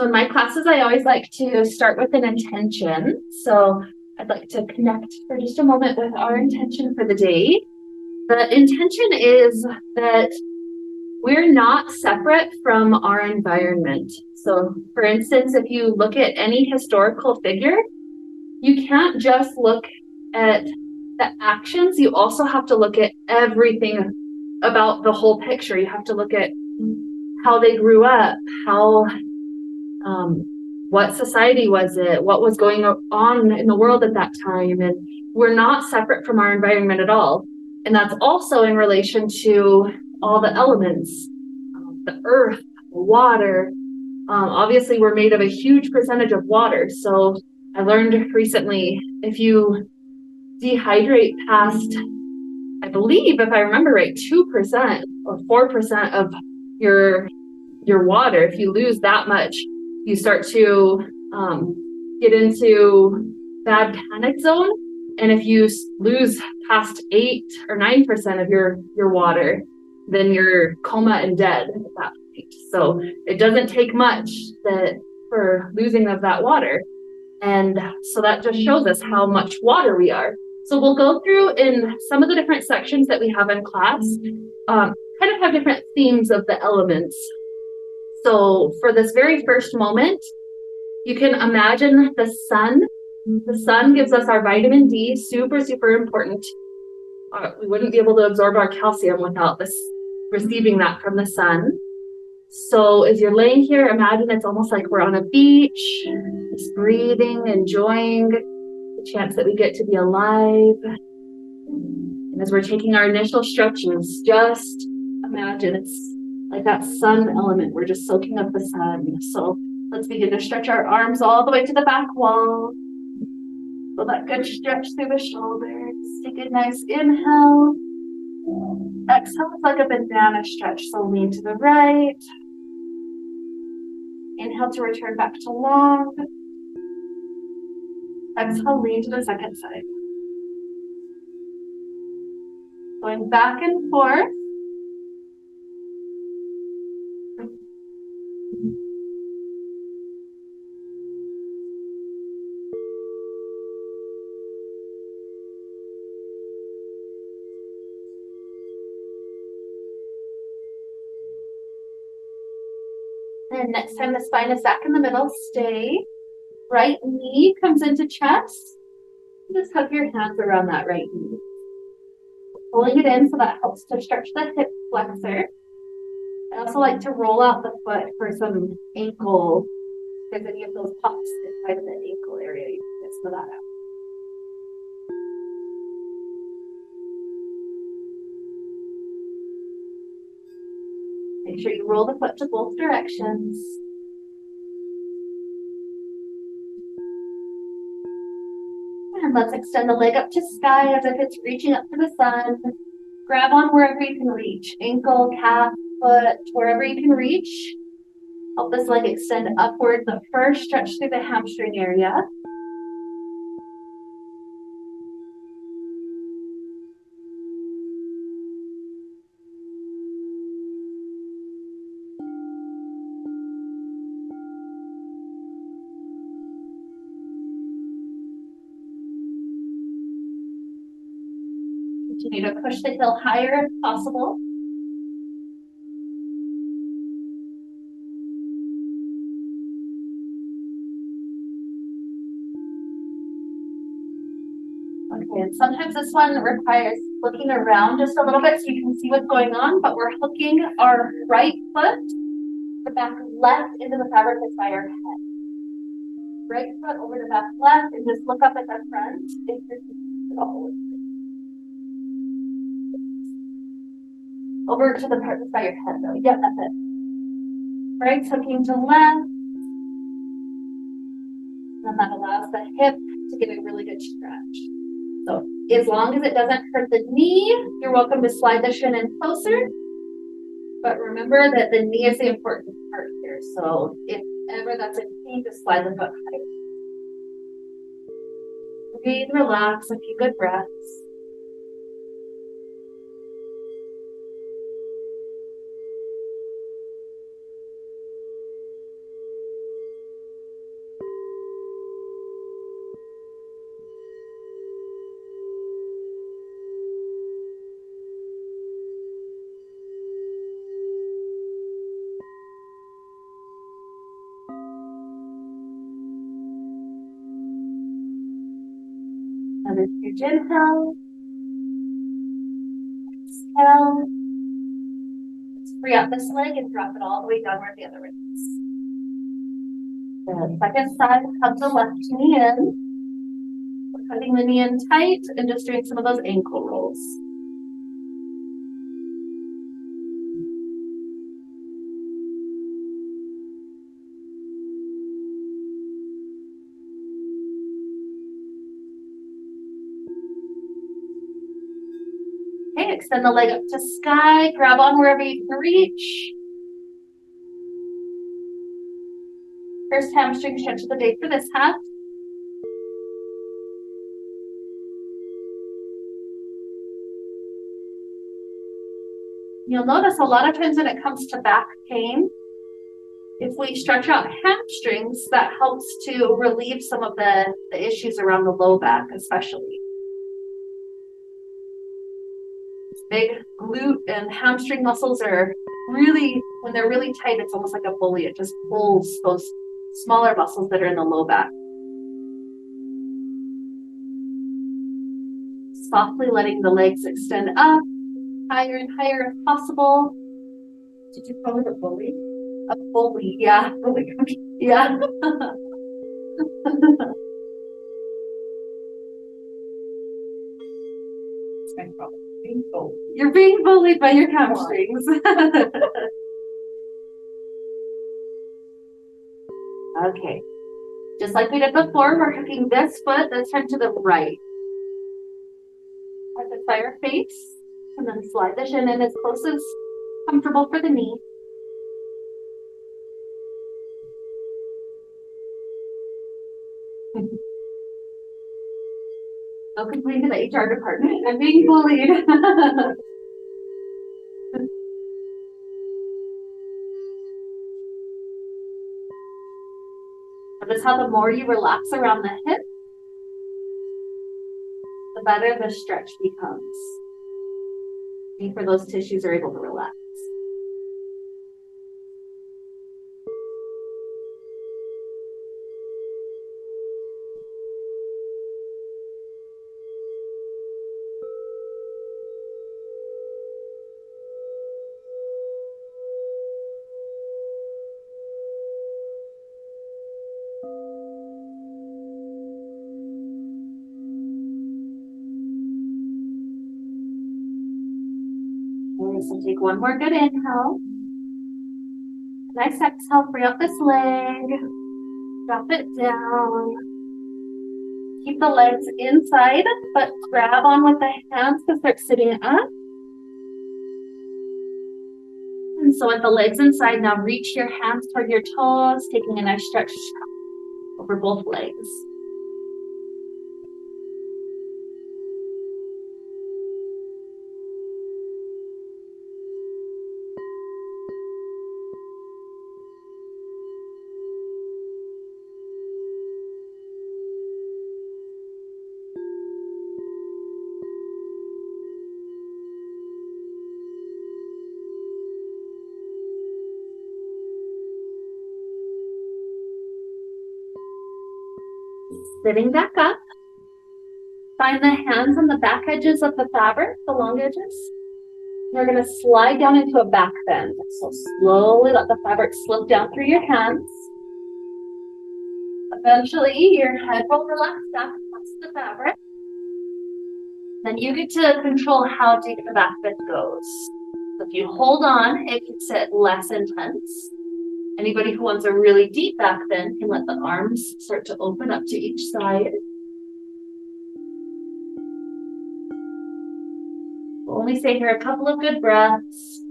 So in my classes, I always like to start with an intention. So I'd like to connect for just a moment with our intention for the day. The intention is that we're not separate from our environment. So for instance, if you look at any historical figure, you can't just look at the actions, you also have to look at everything about the whole picture. You have to look at how they grew up, how what society was it, what was going on in the world at that time. And we're not separate from our environment at all. And that's also in relation to all the elements, the earth, water. Obviously, we're made of a huge percentage of water. So I learned recently, if you dehydrate past, I believe, if I remember right, 2% or 4% of your water, if you lose that much, you start to get into bad panic zone. And if you lose past 8 or 9% of your water, then you're coma and dead at that point. So it doesn't take much for losing of that water. And so that just shows us how much water we are. So we'll go through in some of the different sections that we have in class, kind of have different themes of the elements. So for this very first moment, you can imagine the sun. The sun gives us our vitamin D, super, super important. We wouldn't be able to absorb our calcium without receiving that from the sun. So as you're laying here, imagine it's almost like we're on a beach, just breathing, enjoying the chance that we get to be alive. And as we're taking our initial stretches, just imagine it's like that sun element. We're just soaking up the sun. So let's begin to stretch our arms all the way to the back wall. Feel that good stretch through the shoulders. Take a nice inhale. Exhale, it's like a banana stretch. So lean to the right. Inhale to return back to long. Exhale, lean to the second side. Going back and forth. And next time the spine is back in the middle, stay. Right knee comes into chest. Just hug your hands around that right knee. Pulling it in so that helps to stretch the hip flexor. I also like to roll out the foot for some ankle, if there's any of those pops inside of the ankle area, you can just fill that out. Make sure you roll the foot to both directions. And let's extend the leg up to sky as if it's reaching up to the sun. Grab on wherever you can reach. Ankle, calf, foot, wherever you can reach. Help this leg extend upward, but first stretch through the hamstring area. Continue to push the heel higher if possible. Okay, and sometimes this one requires looking around just a little bit so you can see what's going on, but we're hooking our right foot, the back left into the fabric that's by our head. Right foot over the back left, and just look up at the front if you're at all. Over to the part that's by your head though. Yep, that's it. Right, hooking to left. And that allows the hip to get a really good stretch. So as long as it doesn't hurt the knee, you're welcome to slide the shin in closer. But remember that the knee is the important part here. So if ever that's in pain, just slide the foot higher. Breathe, relax, a few good breaths. Another huge inhale. Exhale. Let's free up this leg and drop it all the way down where the other is. The second side, hug the left knee in. We're cutting the knee in tight and just doing some of those ankle rolls. Okay, extend the leg up to sky, grab on wherever you can reach. First hamstring stretch of the day for this half. You'll notice a lot of times when it comes to back pain, if we stretch out hamstrings, that helps to relieve some of the issues around the low back, especially. Big glute and hamstring muscles are really, when they're really tight, it's almost like a bully. It just pulls those smaller muscles that are in the low back. Softly letting the legs extend up, higher and higher if possible. Did you call it a bully? A bully, yeah. Yeah. It's my problem. You're being bullied by your hamstrings. Okay. Just like we did before, we're hooking this foot, let's turn to the right. At the fire face, and then slide the shin in as close as comfortable for the knee. I'll complain to the HR department. I'm being bullied. Notice how the more you relax around the hip, the better the stretch becomes. The deeper those tissues are able to relax. So take one more good inhale. Nice exhale, free up this leg. Drop it down. Keep the legs inside, but grab on with the hands to start sitting up. And so with the legs inside, now reach your hands toward your toes, taking a nice stretch over both legs. Sitting back up. Find the hands on the back edges of the fabric, the long edges. We're going to slide down into a back bend. So slowly let the fabric slip down through your hands. Eventually, your head will relax back across the fabric. Then you get to control how deep the back bend goes. So if you hold on, it can sit less intense. Anybody who wants a really deep back bend can let the arms start to open up to each side. We'll only stay here a couple of good breaths.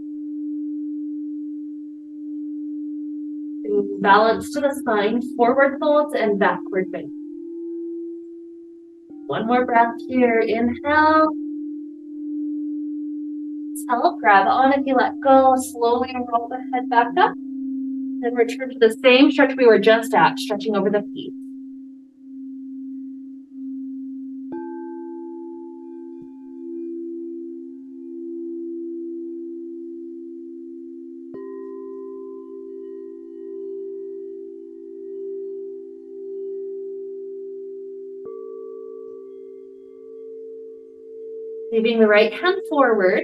Balance to the spine, forward folds and backward bend. One more breath here. Inhale. Exhale, grab on if you let go. Slowly roll the head back up. Then return to the same stretch we were just at, stretching over the feet. Leaving the right hand forward,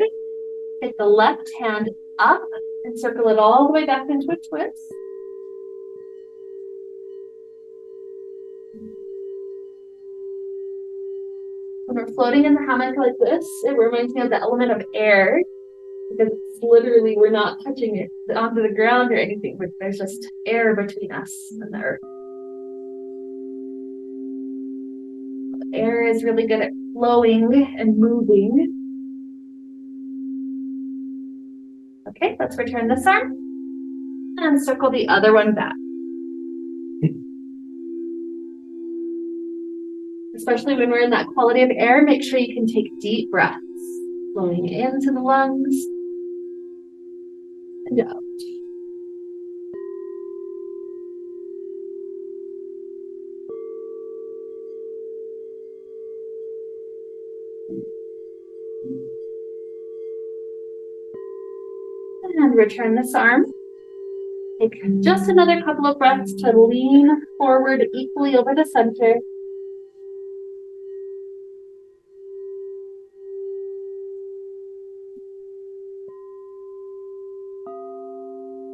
take the left hand up and circle it all the way back into a twist. When we're floating in the hammock like this, it reminds me of the element of air, because it's literally, we're not touching it onto the ground or anything, but there's just air between us and the earth. The air is really good at flowing and moving. Okay, let's return this arm and circle the other one back. Especially when we're in that quality of air, make sure you can take deep breaths, flowing into the lungs and out. And return this arm. Take just another couple of breaths to lean forward equally over the center.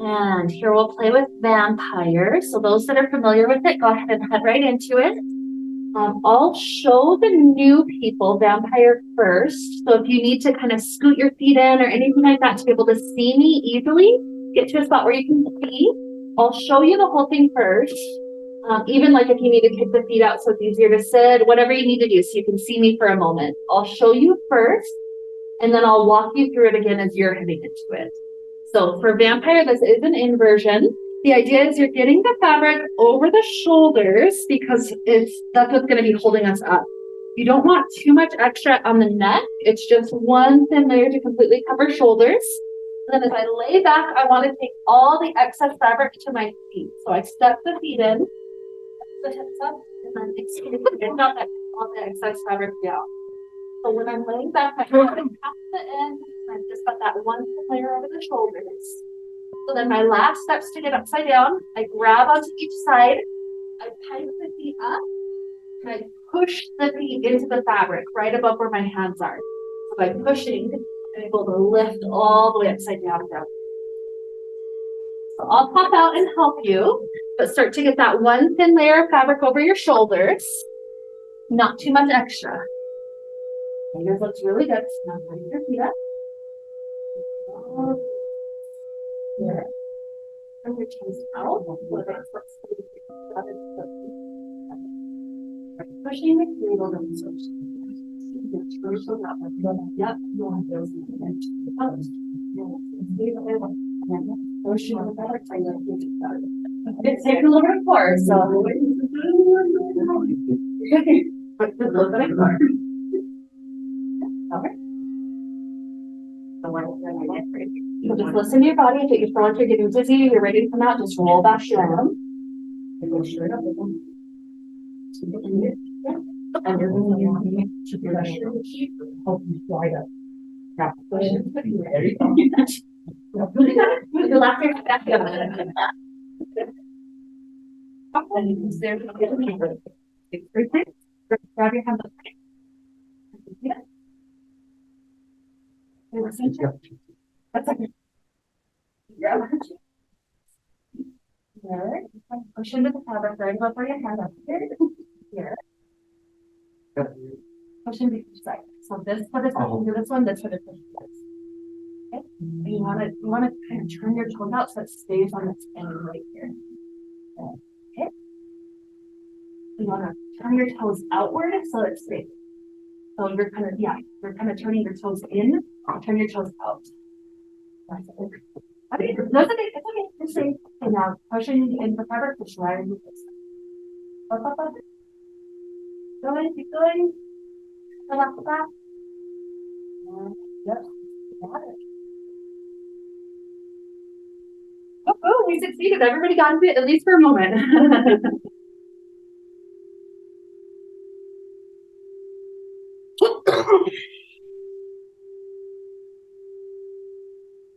And here we'll play with vampire. So those that are familiar with it, go ahead and head right into it. I'll show the new people vampire first. So if you need to kind of scoot your feet in or anything like that to be able to see me easily, get to a spot where you can see. I'll show you the whole thing first. Even like if you need to kick the feet out so it's easier to sit, whatever you need to do so you can see me for a moment. I'll show you first, and then I'll walk you through it again as you're heading into it. So for vampire, this is an inversion. The idea is you're getting the fabric over the shoulders because that's what's going to be holding us up. You don't want too much extra on the neck. It's just one thin layer to completely cover shoulders. And then as I lay back, I want to take all the excess fabric to my feet. So I step the feet in, the hips up, and then extend out all the excess fabric down. So when I'm laying back, I have to tap the end. I've just got that one layer over the shoulders. So then my last steps to get upside down, I grab onto each side, I pike the feet up, and I push the feet into the fabric right above where my hands are. So by pushing, I'm able to lift all the way upside down. So I'll pop out and help you, but start to get that one thin layer of fabric over your shoulders. Not too much extra. Fingers looks really good. So now bring your feet up. Here. Bring your chest out. Pushing the cradle down. Yep, you want those it's taking a little bit more, so a little bit more. Okay. So just listen to your body. If you feel like you're getting dizzy, you're ready to come out, just roll back down. And go straight up. And you're going to pressure help you slide up. Yeah. There you go. Your left hand back down. And you can stare to the grab your hand up. Yeah. That's okay. Yeah. There. Push into the fabric right above where your hand up here. Here. Push into each side. So this foot is pushing to this one, this foot is pushing to this. Okay. And you want to kind of turn your toes out so it stays on its end right here. Okay. You want to turn your toes outward so it stays. So you're kind of turning your toes in, turn your toes out. That's it. Okay, that's okay. It's okay. You're safe. Okay, now pushing in the fabric, push right into this. Up, up, up. Going, keep going. Come up, back. Yep. Got it. Oh, we succeeded. Everybody got into it, at least for a moment.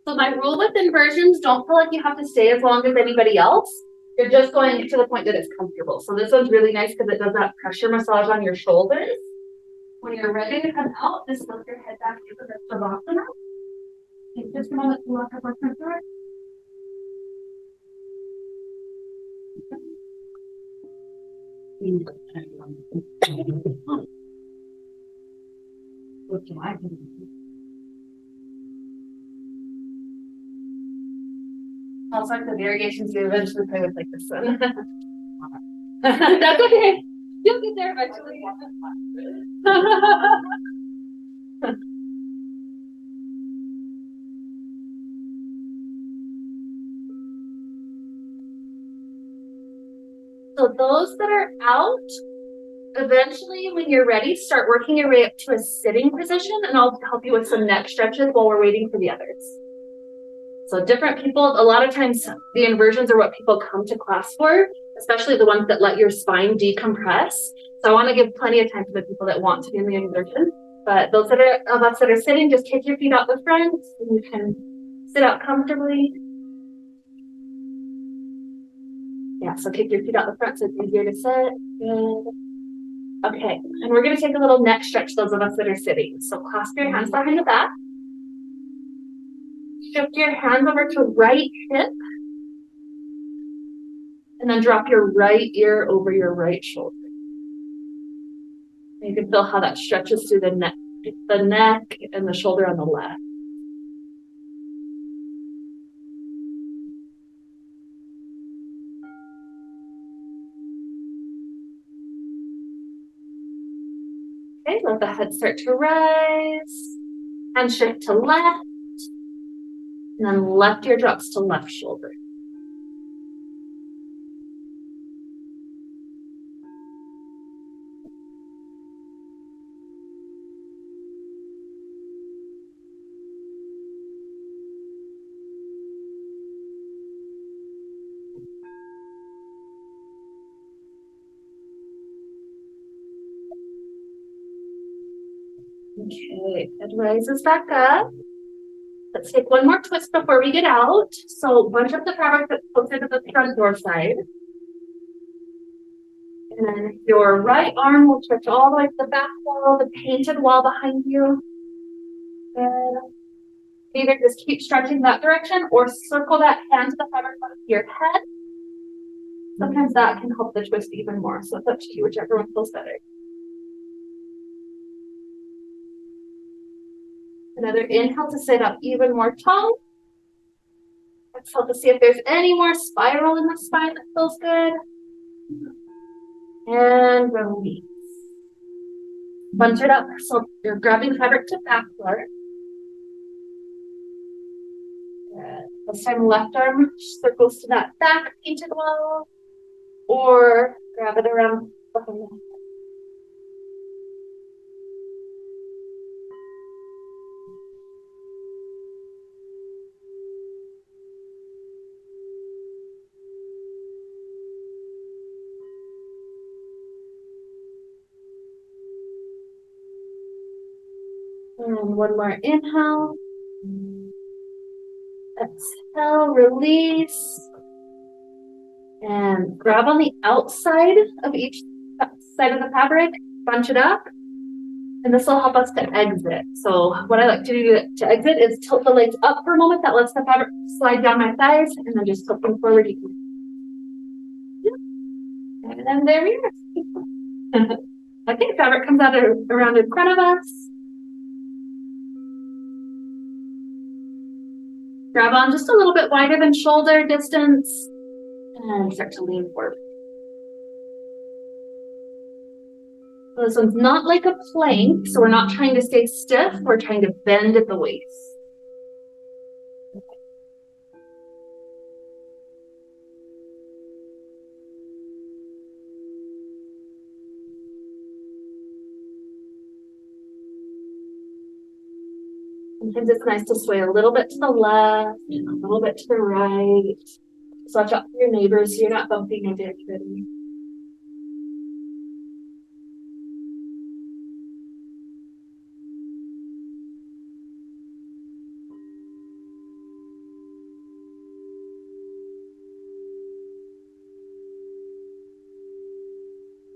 So my rule with inversions, don't feel like you have to stay as long as anybody else. You're just going to the point that it's comfortable. So this one's really nice because it does that pressure massage on your shoulders. When you're ready to come out, just lift your head back into the Savasana. Take just a moment to walk up our front door. Also, the variations we eventually play with like this one. That's okay. You'll get there eventually. So those that are out, eventually when you're ready, start working your way up to a sitting position, and I'll help you with some neck stretches while we're waiting for the others. So different people, a lot of times the inversions are what people come to class for, especially the ones that let your spine decompress. So I want to give plenty of time for the people that want to do the inversion. But those of us that are sitting, just kick your feet out the front and you can sit out comfortably. Yeah, so kick your feet out the front so it's easier to sit. Good. Okay, and we're going to take a little neck stretch, those of us that are sitting. So clasp your hands behind the back. Shift your hands over to right hip. And then drop your right ear over your right shoulder. And you can feel how that stretches through the neck and the shoulder on the left. Okay, let the head start to rise. Hand shift to left. And then left ear drops to left shoulder. Okay, head rises back up. Let's take one more twist before we get out. So bunch up the fabric that's closer to the front door side. And then your right arm will stretch all the way to the back wall, the painted wall behind you. Good. Either just keep stretching that direction or circle that hand to the fabric above your head. Sometimes that can help the twist even more. So it's up to you, whichever one feels better. Another inhale to sit up even more tall. Exhale to see if there's any more spiral in the spine that feels good. And release. Bunch it up. So you're grabbing fabric to back floor. Good. This time left arm circles to that back painted wall. Or grab it around behind the head. And one more inhale. Exhale, release. And grab on the outside of each side of the fabric, bunch it up. And this will help us to exit. So what I like to do to exit is tilt the legs up for a moment. That lets the fabric slide down my thighs, and then just tilt them forward. And then there we are. Okay, fabric comes out around in front of us. Grab on just a little bit wider than shoulder distance and start to lean forward. So this one's not like a plank, so we're not trying to stay stiff, we're trying to bend at the waist. Sometimes it's nice to sway a little bit to the left, a little bit to the right. Just watch out for your neighbors so you're not bumping into anybody.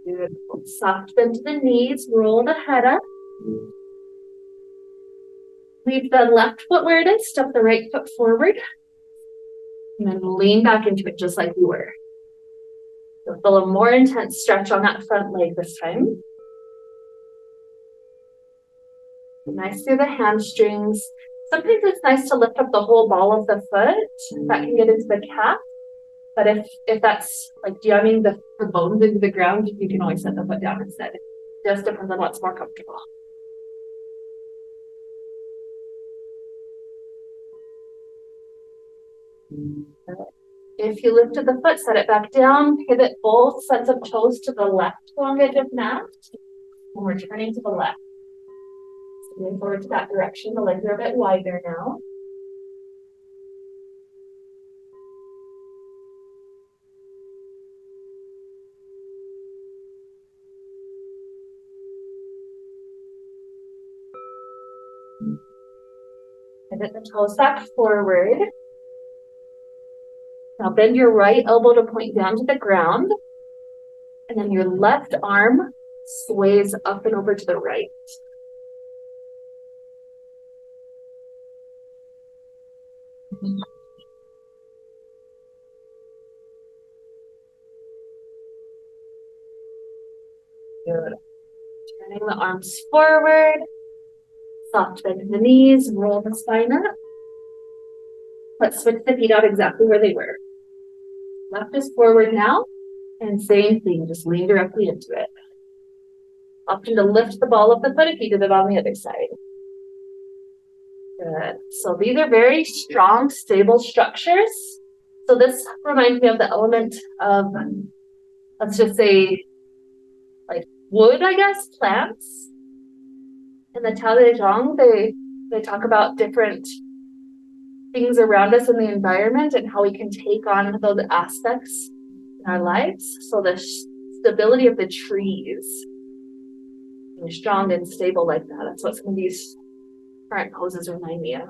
Beautiful. Soft bend to the knees, roll the head up. Leave the left foot where it is, step the right foot forward. And then lean back into it just like you were. You'll feel a more intense stretch on that front leg this time. Nice through the hamstrings. Sometimes it's nice to lift up the whole ball of the foot. That can get into the calf. But if that's like jamming the bones into the ground, you can always set the foot down instead. It just depends on what's more comfortable. If you lifted the foot, set it back down, pivot both sets of toes to the left long edge of mat. And we're turning to the left. So moving forward to that direction, the legs are a bit wider now. Pivot the toes back forward. Now bend your right elbow to point down to the ground. And then your left arm sways up and over to the right. Good. Turning the arms forward. Soft bend in the knees, roll the spine up. Let's switch the feet out exactly where they were. Left is forward now, and same thing, just lean directly into it. Option to lift the ball of the foot if you did it on the other side. Good. So these are very strong, stable structures. So this reminds me of the element of, let's just say, like wood, I guess, plants. In the Tao Te Ching, they talk about different things around us in the environment and how we can take on those aspects in our lives. So the stability of the trees, being strong and stable like that. That's what some of these current poses remind me of.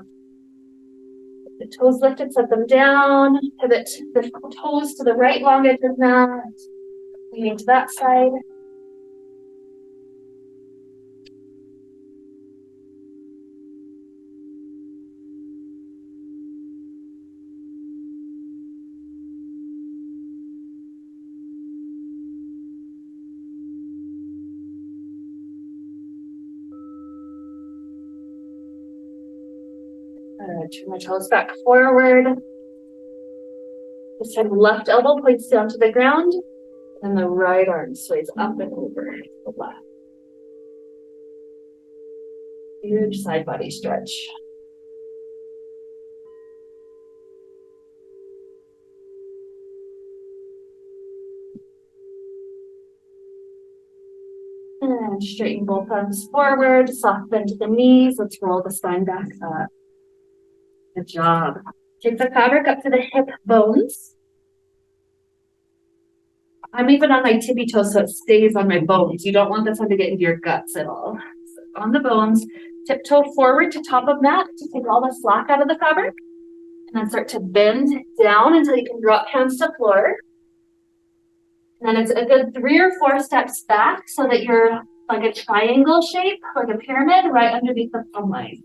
The toes lifted, set them down. Pivot the toes to the right long edge of mat. Leaning to that side. Turn my toes back forward. This time, left elbow points down to the ground, and the right arm sways up and over to the left. Huge side body stretch. And straighten both arms forward, soft bend to the knees. Let's roll the spine back up. Good job. Take the fabric up to the hip bones. I'm even on my tippy toes, so it stays on my bones. You don't want this one to get into your guts at all. So on the bones, tiptoe forward to top of mat to take all the slack out of the fabric. And then start to bend down until you can drop hands to floor. And then it's a good 3 or 4 steps back so that you're like a triangle shape, like a pyramid, right underneath the thumb line.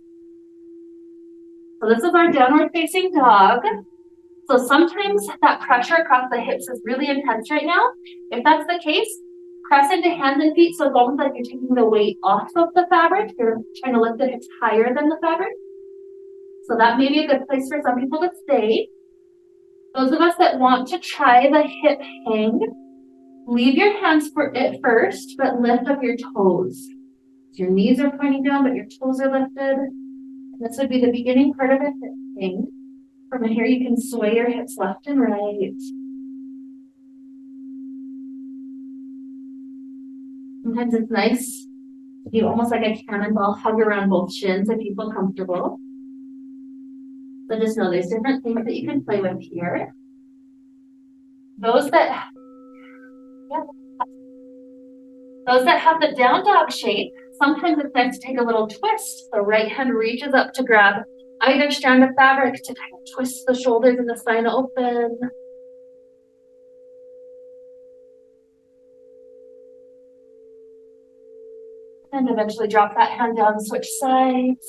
So this is our downward facing dog. So sometimes that pressure across the hips is really intense right now. If that's the case, press into hands and feet so it's almost like you're taking the weight off of the fabric. You're trying to lift the hips higher than the fabric. So that may be a good place for some people to stay. Those of us that want to try the hip hang, leave your hands for it first, but lift up your toes. So your knees are pointing down, but your toes are lifted. This would be the beginning part of a hip hang. From here, you can sway your hips left and right. Sometimes it's nice to do almost like a cannonball hug around both shins if you feel comfortable. So just know there's different things that you can play with here. Those that have the down dog shape, sometimes it's nice to take a little twist. The right hand reaches up to grab either strand of fabric to kind of twist the shoulders and the spine open. And eventually drop that hand down, switch sides.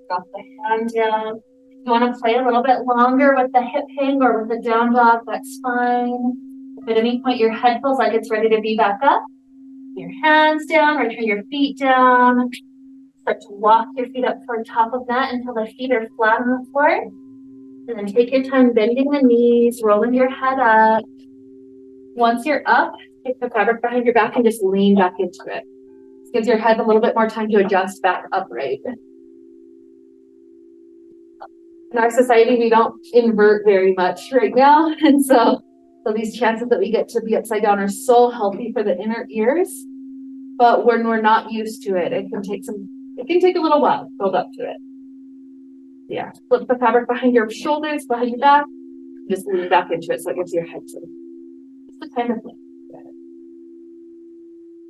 Drop the hand down. You want to play a little bit longer with the hip hang or with the down dog, that's fine. If at any point your head feels like it's ready to be back up, your hands down, return your feet down. Start to walk your feet up toward top of that until the feet are flat on the floor. And then take your time bending the knees, rolling your head up. Once you're up, take the fabric behind your back and just lean back into it. This gives your head a little bit more time to adjust back upright. In our society, we don't invert very much right now. And so these chances that we get to be upside down are so healthy for the inner ears. But when we're not used to it, it can take a little while to build up to it. Yeah, flip the fabric behind your shoulders, behind your back, just lean back into it so it gives your head some kind of flip.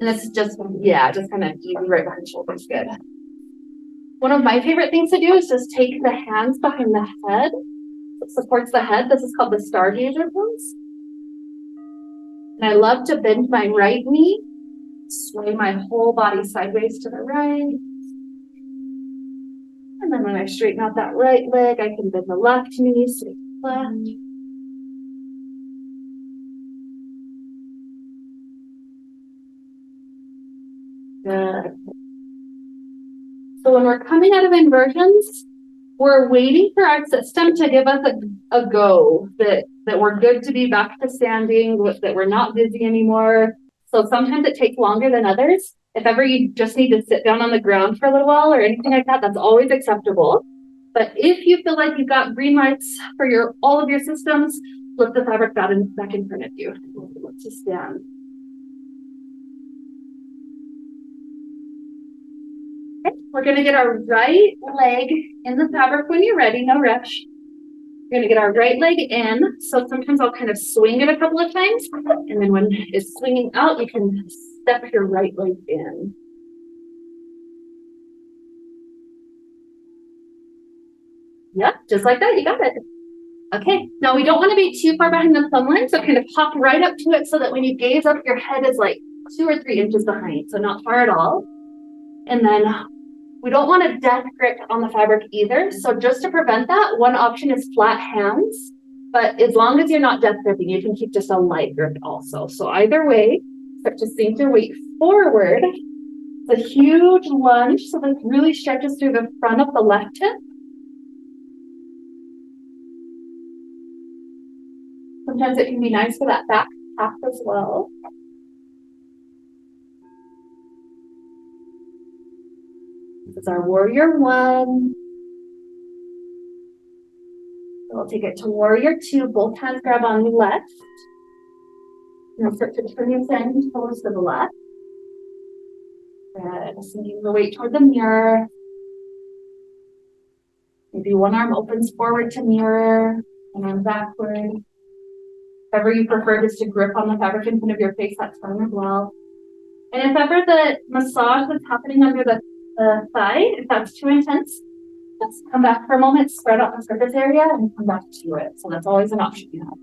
And this is just kind of easy right behind the shoulders, good. One of my favorite things to do is just take the hands behind the head. It supports the head. This is called the stargazer pose. And I love to bend my right knee, sway my whole body sideways to the right. And then when I straighten out that right leg, I can bend the left knee, straighten left. Good. So when we're coming out of inversions, we're waiting for our system to give us a go, that we're good to be back to standing, that we're not dizzy anymore. So sometimes it takes longer than others. If ever you just need to sit down on the ground for a little while or anything like that, that's always acceptable. But if you feel like you've got green lights for all of your systems, flip the fabric back in front of you. Let's just stand. Okay, we're going to get our right leg in the fabric when you're ready, no rush. We're going to get our right leg in. So sometimes I'll kind of swing it a couple of times. And then when it's swinging out, you can step your right leg in. Yeah, just like that, you got it. Okay, now we don't want to be too far behind the thumb line, so kind of hop right up to it so that when you gaze up, your head is like 2 or 3 inches behind, so not far at all. And then we don't want a death grip on the fabric either. So just to prevent that, one option is flat hands. But as long as you're not death gripping, you can keep just a light grip also. So either way, start to sink your weight forward. It's a huge lunge, so this really stretches through the front of the left hip. Sometimes it can be nice for that back half as well. This is our warrior 1. We'll take it to warrior 2. Both hands grab on the left. Now start to turn your sand toes to the left. Good. Sinking the weight toward the mirror. Maybe one arm opens forward to mirror, and then backward. If ever you prefer just to grip on the fabric in front of your face, that's fine as well. And if ever the massage is happening under the thigh, if that's too intense, just come back for a moment, spread out the surface area, and come back to it. So that's always an option you have.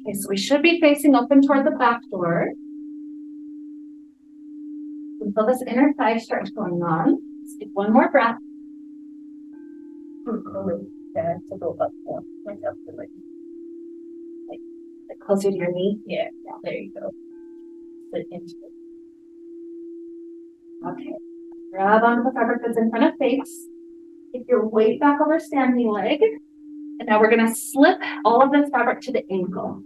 Okay, so we should be facing open toward the back door. Until this inner thigh starts going on. Let's take one more breath. To go up like closer to your knee. Yeah, there you go. Sit into it. Okay. Grab onto the fabric that's in front of face. Take your weight back over standing leg. And now we're going to slip all of this fabric to the ankle.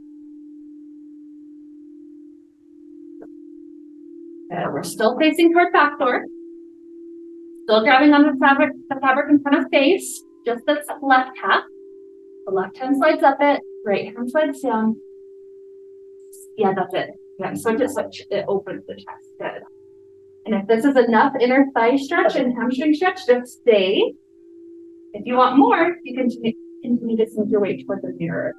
Good. We're still facing toward back door. Still grabbing on the fabric in front of face. Just this left half. The left hand slides up it, right hand slides down. Yeah, that's it. Yeah, so just it opens the chest. Good. And if this is enough inner thigh stretch and hamstring stretch, just stay. If you want more, you can continue to sink your weight toward the mirror.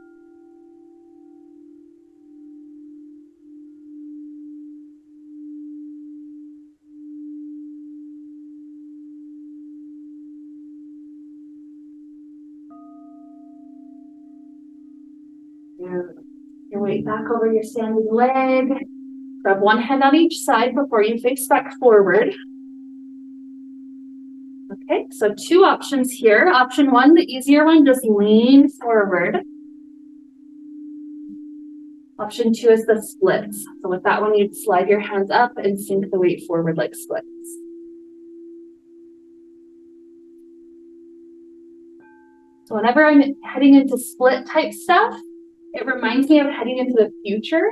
Your weight back over your standing leg. Grab one hand on each side before you face back forward. Okay, so two options here. Option one, the easier one, just lean forward. Option two is the splits. So with that one, you'd slide your hands up and sink the weight forward like splits. So whenever I'm heading into split type stuff, it reminds me of heading into the future.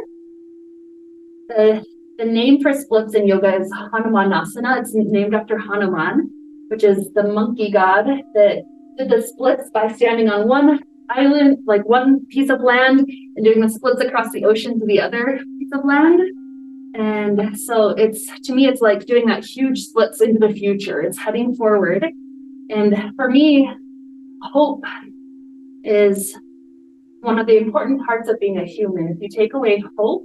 The name for splits in yoga is Hanumanasana. It's named after Hanuman, which is the monkey god that did the splits by standing on one island, like one piece of land, and doing the splits across the ocean to the other piece of land. And so to me, it's like doing that huge splits into the future. It's heading forward. And for me, hope is one of the important parts of being a human. If you take away hope,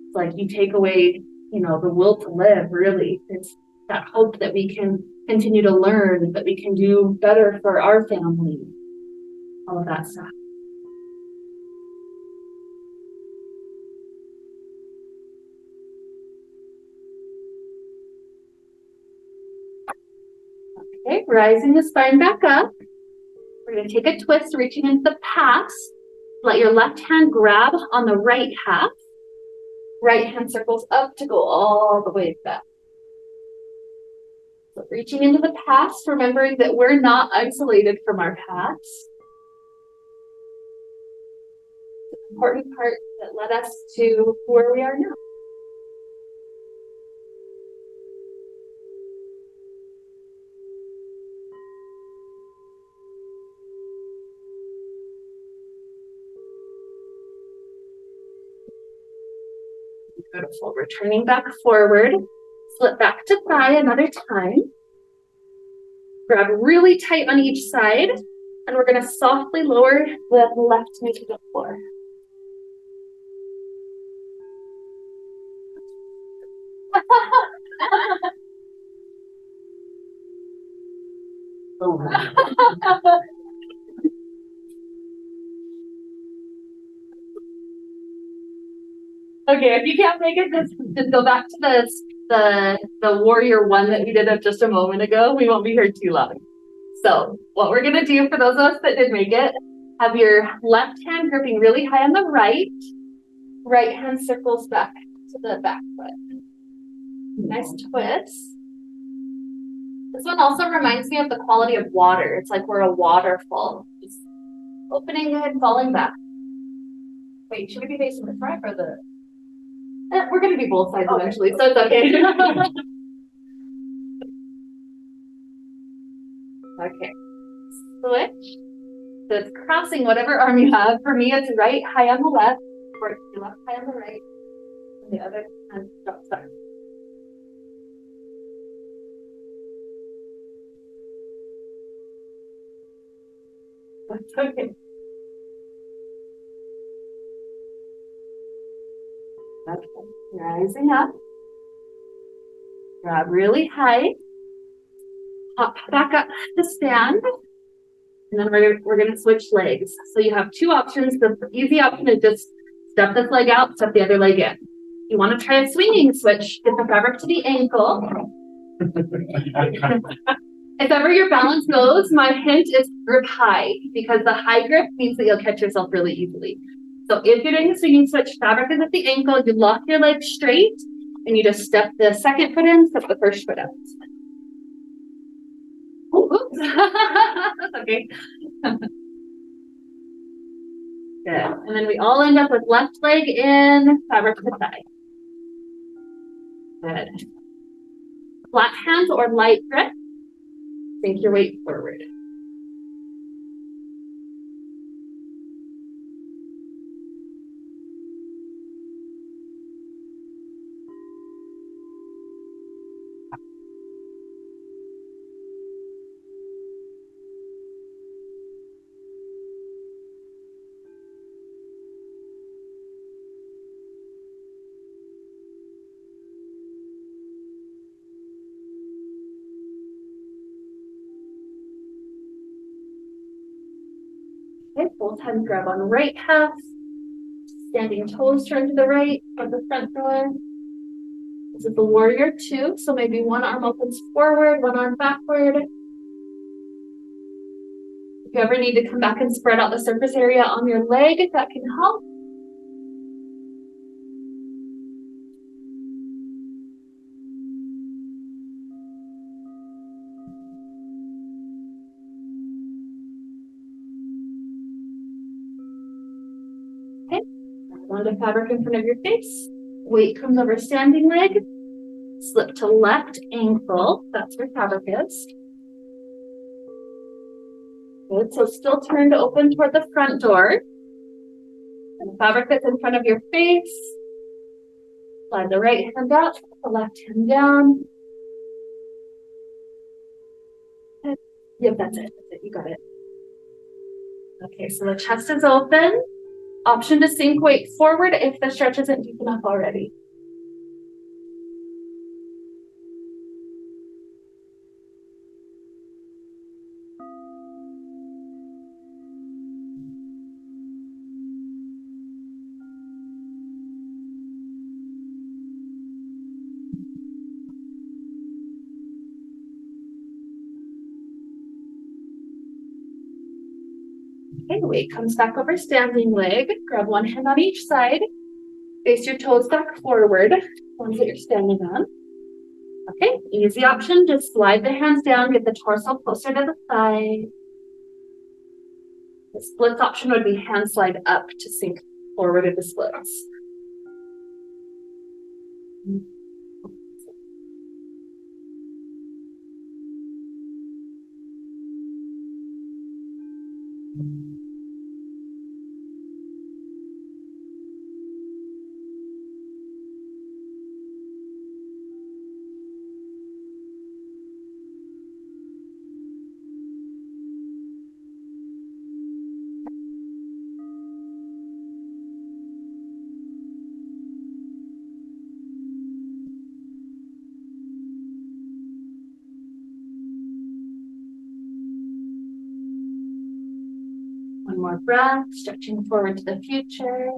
it's like you take away, the will to live, really. It's that hope that we can continue to learn, that we can do better for our family, all of that stuff. Okay, rising the spine back up. We're going to take a twist, reaching into the past. Let your left hand grab on the right half. Right hand circles up to go all the way back. So reaching into the past, remembering that we're not isolated from our past. It's an important part that led us to where we are now. Beautiful. Returning back forward. Slip back to thigh another time. Grab really tight on each side. And we're going to softly lower the left knee to the floor. Okay, if you can't make it, just go back to the warrior one that we did just a moment ago. We won't be here too long. So what we're gonna do for those of us that did make it, have your left hand gripping really high on the right hand circles back to the back foot. Nice twist. This one also reminds me of the quality of water. It's like we're a waterfall, just opening and falling back. Wait, should we be facing the front or the? We're going to be both sides eventually, so it's okay. Okay. Switch. So it's crossing whatever arm you have. For me, it's right high on the left, or your left high on the right, and the other hand drops back. That's okay. Okay. Rising up. Grab really high. Hop back up to stand. And then we're going to switch legs. So you have two options. The easy option is just step this leg out, step the other leg in. You want to try a swinging switch, get the fabric to the ankle. If ever your balance goes, my hint is grip high, because the high grip means that you'll catch yourself really easily. So if you're doing the swinging switch, fabric is at the ankle, you lock your leg straight, and you just step the second foot in, step the first foot out. Oh, oops. That's okay. Good. And then we all end up with left leg in, fabric to the thigh. Good. Flat hands or light grip. Sink your weight forward. Okay, both hands grab on right half. Standing toes turn to the right of the front door. This is the warrior two, so maybe one arm opens forward, one arm backward. If you ever need to come back and spread out the surface area on your leg, that can help. Okay, round of fabric in front of your face. Weight comes over standing leg. Slip to left ankle. That's where fabric is. Good, so still turned open toward the front door. And the fabric that's in front of your face. Slide the right hand up, the left hand down. Yep, that's it. You got it. Okay, so the chest is open. Option to sink weight forward if the stretch isn't deep enough already. Okay, weight comes back over standing leg. Grab one hand on each side. Face your toes back forward, ones that you're standing on. Okay, easy option. Just slide the hands down, get the torso closer to the thigh. The splits option would be hand slide up to sink forward into splits. One more breath, stretching forward to the future,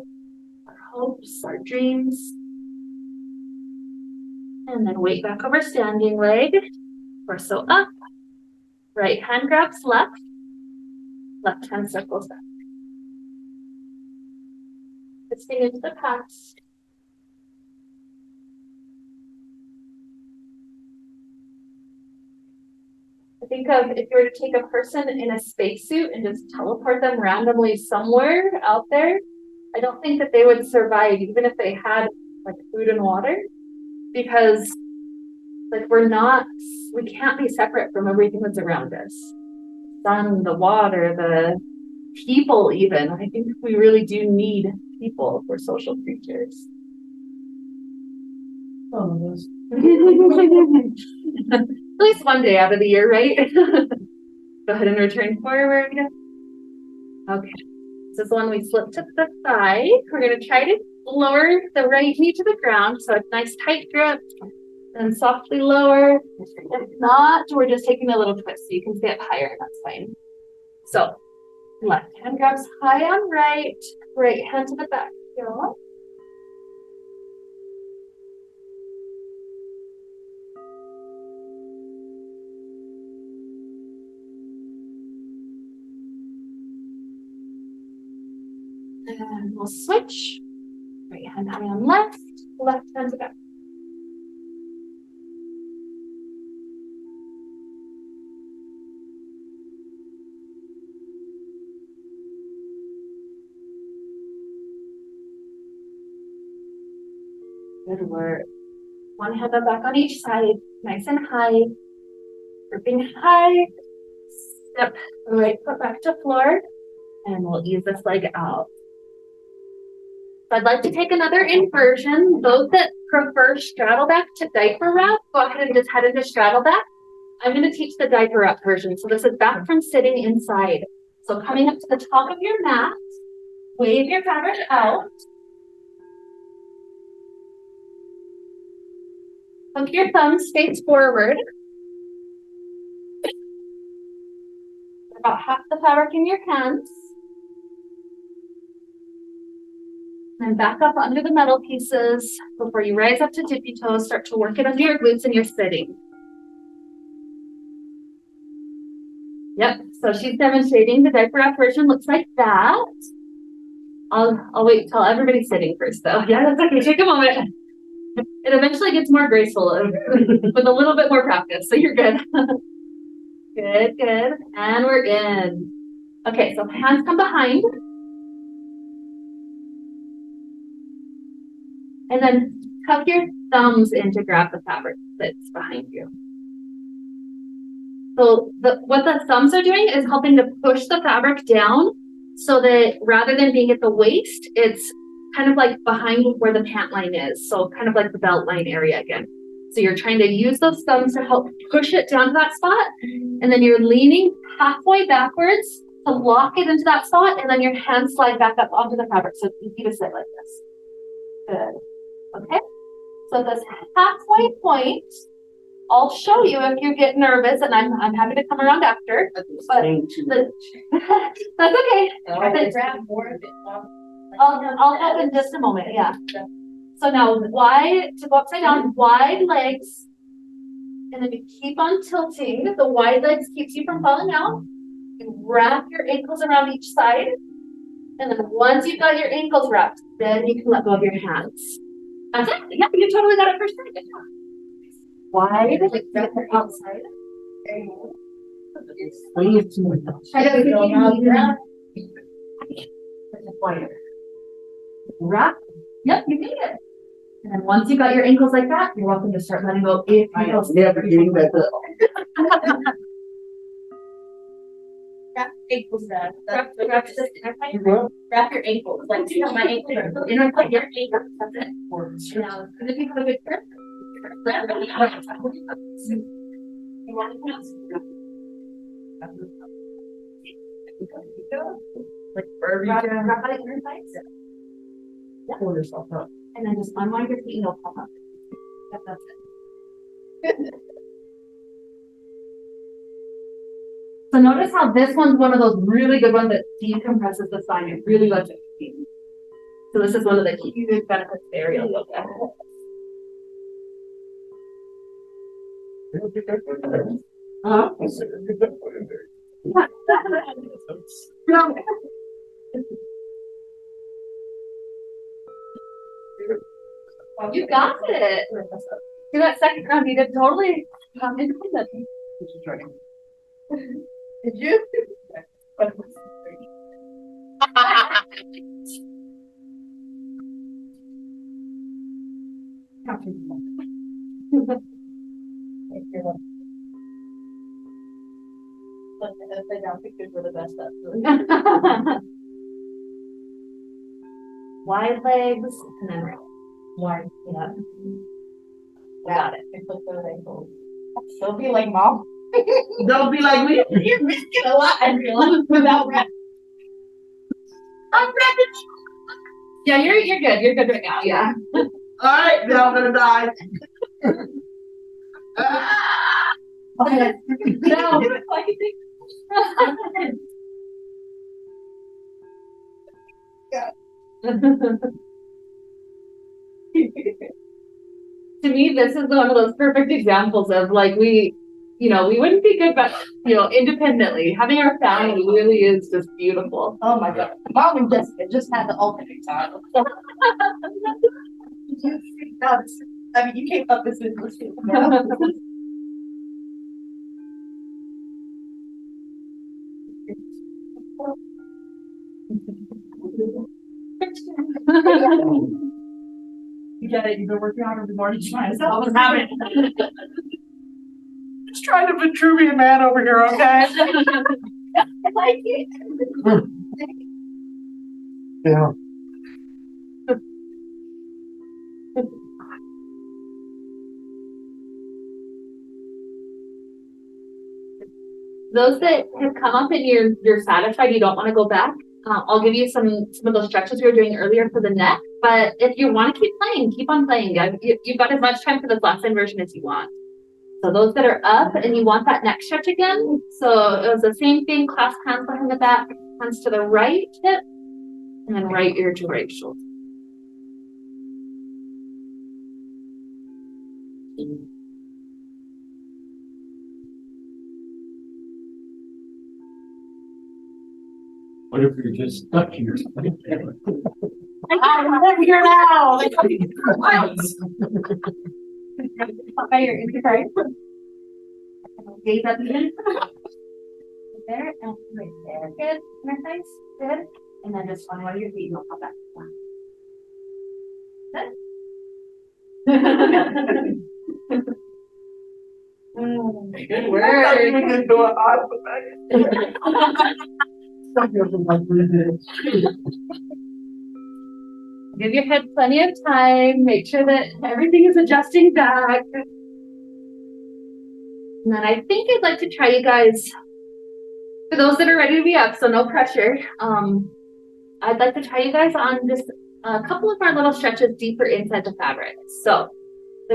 our hopes, our dreams. And then weight back over standing leg, torso up, right hand grabs left, left hand circles back. Twisting into the past. I think of if you were to take a person in a spacesuit and just teleport them randomly somewhere out there, I don't think that they would survive even if they had like food and water, because like we can't be separate from everything that's around us. The sun, the water, the people even. I think we really do need people. We're social creatures. Some of us. At least one day out of the year, right? Go ahead and return forward. Okay, this is the one we slip to the thigh. We're going to try to lower the right knee to the ground, so a nice tight grip, and softly lower. If not, we're just taking a little twist, so you can stay up higher, and that's fine. So, left hand grabs high on right, right hand to the back heel. And we'll switch. Right hand high on left, left hand to back. Good work. One hand up back on each side, nice and high. Gripping high. Step the right foot back to floor, and we'll ease this leg out. So I'd like to take another inversion. Those that prefer straddle back to diaper wrap, go ahead and just head into straddle back. I'm going to teach the diaper wrap version. So this is back from sitting inside. So coming up to the top of your mat, wave your fabric out. Hook your thumbs face forward. About half the fabric in your hands. And back up under the metal pieces before you rise up to tippy toes. Start to work it under your glutes and you're sitting. Yep, so she's demonstrating the diaper wrap version looks like that. I'll wait till everybody's sitting first though. Yeah, that's okay, take a moment. It eventually gets more graceful with a little bit more practice, so you're good. Good, good, and we're in. Okay, so hands come behind. And then tuck your thumbs in to grab the fabric that's behind you. So what the thumbs are doing is helping to push the fabric down so that rather than being at the waist, it's kind of like behind where the pant line is. So kind of like the belt line area again. So you're trying to use those thumbs to help push it down to that spot. And then you're leaning halfway backwards to lock it into that spot. And then your hands slide back up onto the fabric. So you keep it sit like this. Good. Okay. So this halfway point, I'll show you if you get nervous, and I'm happy to come around after. But that's okay. I'll help in just a moment. Yeah. So now wide to go upside down, wide legs, and then you keep on tilting. The wide legs keeps you from falling out. You wrap your ankles around each side, and then once you've got your ankles wrapped, then you can let go of your hands. That's it. Yeah, you totally got it first time. Good job. Wide, like wrap your outside. Wrap. Yep, you made it. And then once you got your ankles like that, you're welcome to start letting go. If you never getting that. Wrap ankles, wrap your ankles. Like, see how my ankles are. You know, like your ankles. That's it. Now, if you have a good grip, wrap it. Like wrap it in your thighs. Pull yourself up. And then just unwind your feet and you'll pop up. Yep, that's it. So notice how this one's one of those really good ones that decompresses the spine. It really lets it feed. So this is one of the huge benefits of aerial yoga. You got it. Do that second round. You did totally independent. Did you? Wide legs and then right. Wide, yeah. Got it. Don't be like mom. Don't be like me. You're missing a lot, Andrea, without rep. I'm repping. Yeah, you're good. You're good right now. Yeah. All right, now I'm gonna die. Okay. No. To me, this is one of those perfect examples of like we wouldn't be good, but independently having our family really is just beautiful. Oh my God, Mom and Jessica just had the ultimate time. I mean, you came up with this. You get it. You've been working on every morning. You might as well have it. Just trying to Vitruvian man over here, okay? I like it. Yeah. Those that have come up and you're satisfied, you don't want to go back. I'll give you some of those stretches we were doing earlier for the neck. But if you want to keep playing, keep on playing. You've got as much time for the flat-side version as you want. So those that are up and you want that neck stretch again. So it was the same thing, clasp hands behind the back, hands to the right hip, and then right ear to right shoulder. What if you're just stuck here? I live here now. By your right. Gaze up again. There and right there. Good. Nice. Good. And then just one way your feet will pop back. Good. Good Give your head plenty of time. Make sure that everything is adjusting back. And then I think I'd like to try you guys, for those that are ready to be up, so no pressure. I'd like to try you guys on just a couple of our little stretches deeper inside the fabric. So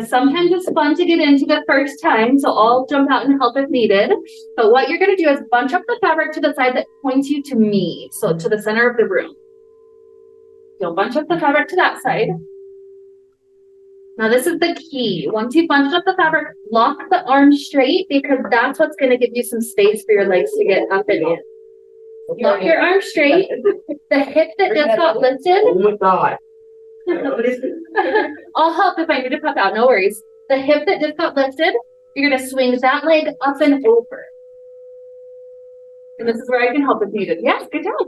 sometimes it's fun to get into the first time, so I'll jump out and help if needed. But what you're going to do is bunch up the fabric to the side that points you to me, so to the center of the room. You'll bunch up the fabric to that side. Now this is the key. Once you've bunched up the fabric, lock the arms straight, because that's what's going to give you some space for your legs to get up and in. Lock your arms straight. The hip that just got lifted. Oh my God. I'll help if I need to pop out, no worries. The hip that just got lifted, you're going to swing that leg up and over. And this is where I can help if needed. Yes, good job.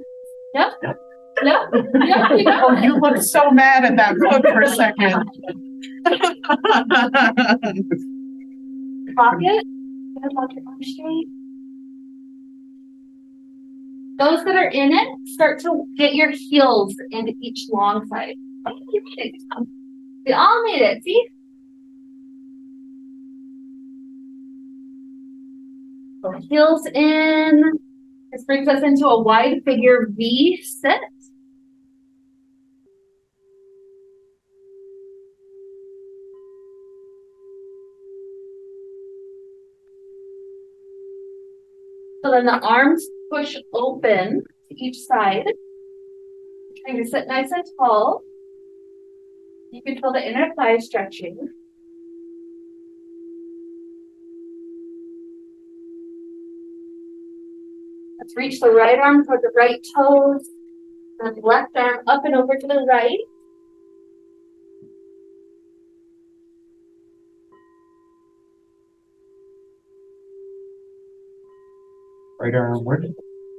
Yep. Yep. Yep. Oh, you look so mad at that book for a second. Lock it. Lock your arms straight. Those that are in it, start to get your heels into each long side. Oh, you made it. We all made it. See? So heels in. This brings us into a wide figure V sit. So then the arms push open to each side. Trying to sit nice and tall. You can feel the inner thigh stretching. Let's reach the right arm toward the right toes. And left arm up and over to the right. Right arm where?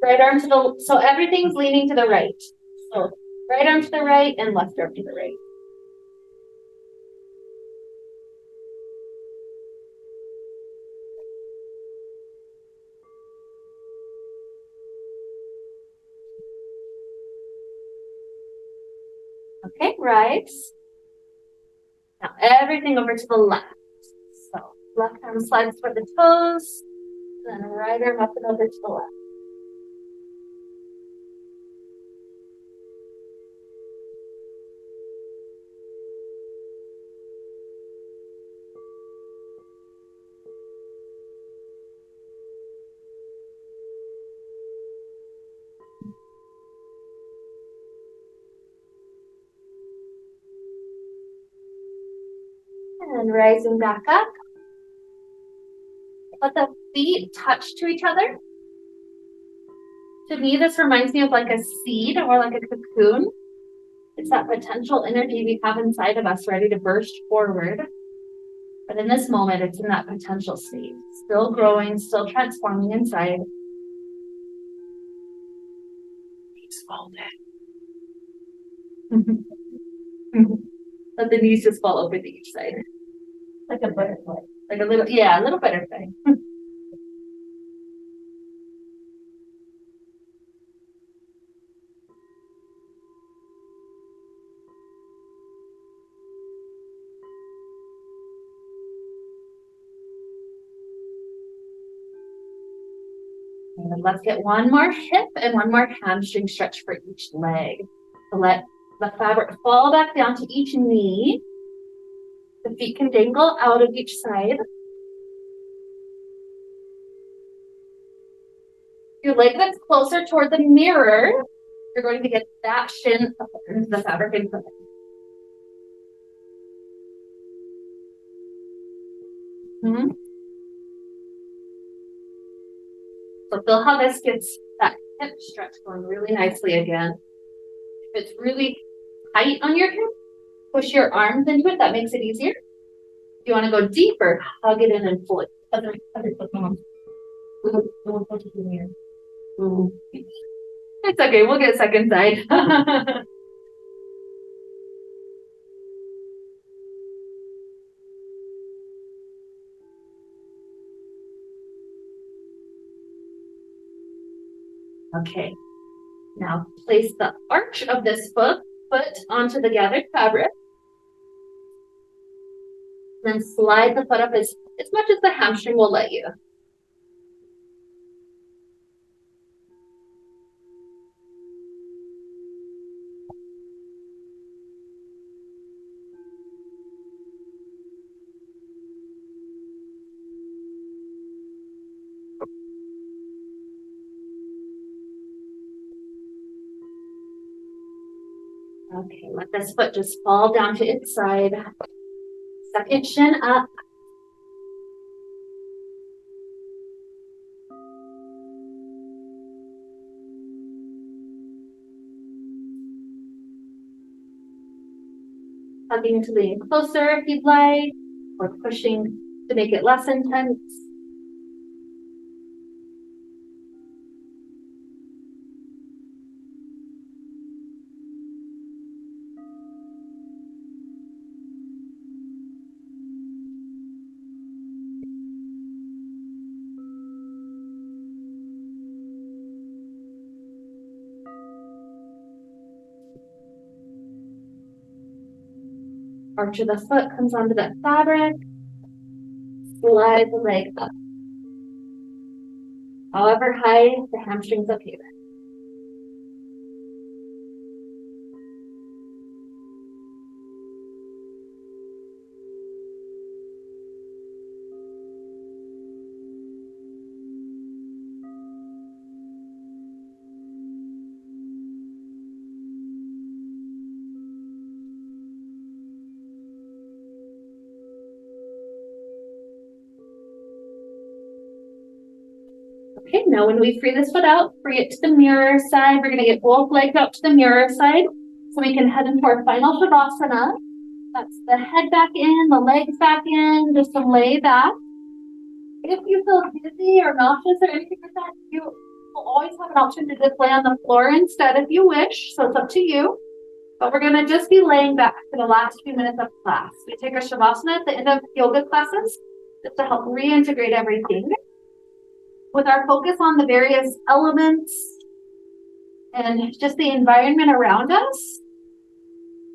Right arm to the, so everything's leaning to the right. So right arm to the right and left arm to the right. Okay, right. Now everything over to the left. So left arm slides toward the toes, then right arm up and over to the left. And rising back up. Let the feet touch to each other. To me, this reminds me of like a seed or like a cocoon. It's that potential energy we have inside of us ready to burst forward. But in this moment, it's in that potential state. Still growing, still transforming inside. Knees folded. Let the knees just fall over to each side. Like a butterfly. Like a little, yeah, a little butterfly. And let's get one more hip and one more hamstring stretch for each leg. So let the fabric fall back down to each knee. The feet can dangle out of each side. Your leg that's closer toward the mirror, you're going to get that shin up into the fabric and put it. Mhm. So feel how this gets that hip stretch going really nicely again. If it's really tight on your hip, push your arms into it. That makes it easier. If you want to go deeper, hug it in and pull it. Other foot on. It's okay. We'll get second side. Okay. Now place the arch of this foot onto the gathered fabric. Then slide the foot up as much as the hamstring will let you. Okay, let this foot just fall down to its side. Second shin up. Hugging to lean closer if you'd like, or pushing to make it less intense. Arch of the foot comes onto that fabric. Slide the leg up. However high the hamstrings up here. Okay, now when we free this foot out, free it to the mirror side. We're gonna get both legs out to the mirror side so we can head into our final Shavasana. That's the head back in, the legs back in, just to lay back. If you feel dizzy or nauseous or anything like that, you will always have an option to just lay on the floor instead if you wish, so it's up to you. But we're gonna just be laying back for the last few minutes of class. We take our Shavasana at the end of yoga classes just to help reintegrate everything. With our focus on the various elements and just the environment around us,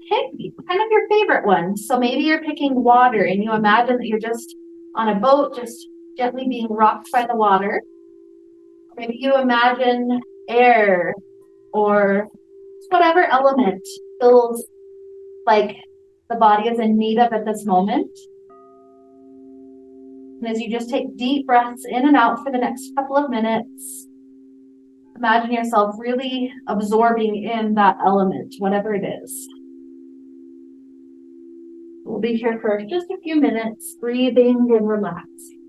pick kind of your favorite one. So maybe you're picking water and you imagine that you're just on a boat, just gently being rocked by the water. Maybe you imagine air or whatever element feels like the body is in need of at this moment. And as you just take deep breaths in and out for the next couple of minutes, imagine yourself really absorbing in that element, whatever it is. We'll be here for just a few minutes, breathing and relaxing.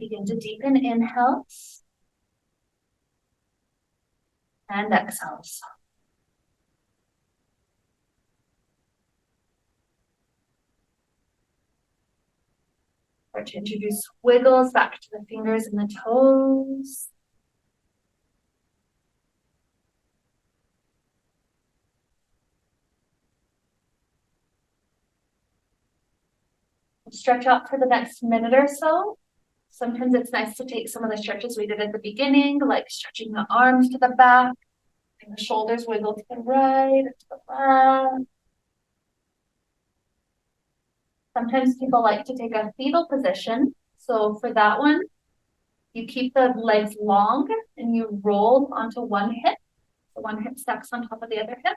Begin to deepen inhales and exhales. Start to introduce wiggles back to the fingers and the toes. Stretch out for the next minute or so. Sometimes it's nice to take some of the stretches we did at the beginning, like stretching the arms to the back, and the shoulders wiggle to the right, to the left. Sometimes people like to take a fetal position. So for that one, you keep the legs long and you roll onto one hip. So one hip stacks on top of the other hip.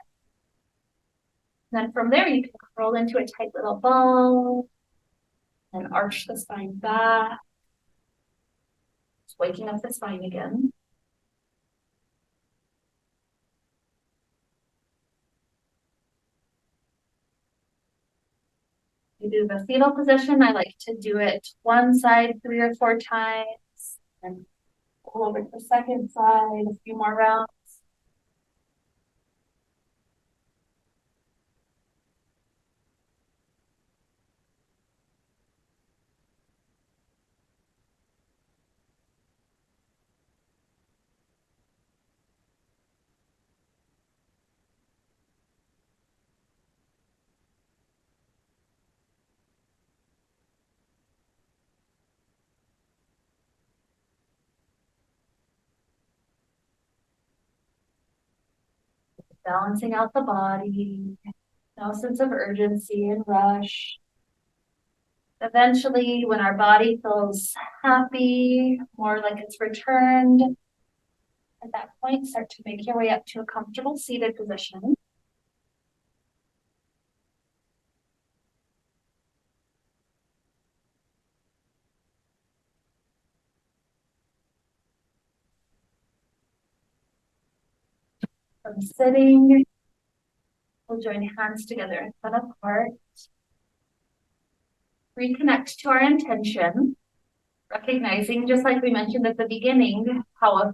Then from there, you can curl into a tight little ball and arch the spine back. Just waking up the spine again. You do the fetal position. I like to do it one side 3 or 4 times, and go over to the second side a few more rounds. Balancing out the body, no sense of urgency and rush. Eventually, when our body feels happy, more like it's returned, at that point, start to make your way up to a comfortable seated position. From sitting, we'll join hands together in front of heart. Reconnect to our intention, recognizing, just like we mentioned at the beginning, how a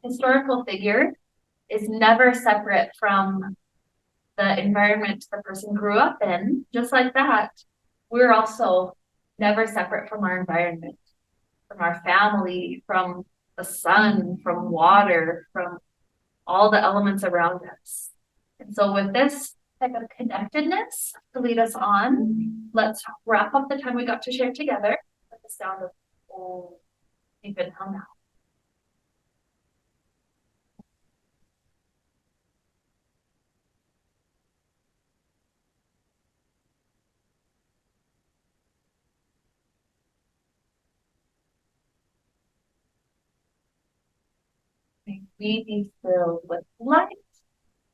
historical figure is never separate from the environment the person grew up in. Just like that, we're also never separate from our environment, from our family, from the sun, from water, from all the elements around us. And so with this type of connectedness to lead us on, let's wrap up the time we got to share together with the sound of Om. Deep inhale now. May we be filled with light,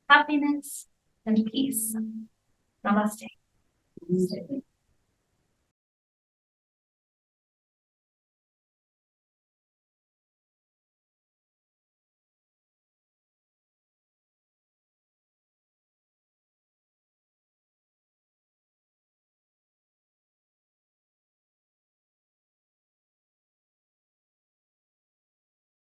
happiness, and peace. Namaste. Namaste.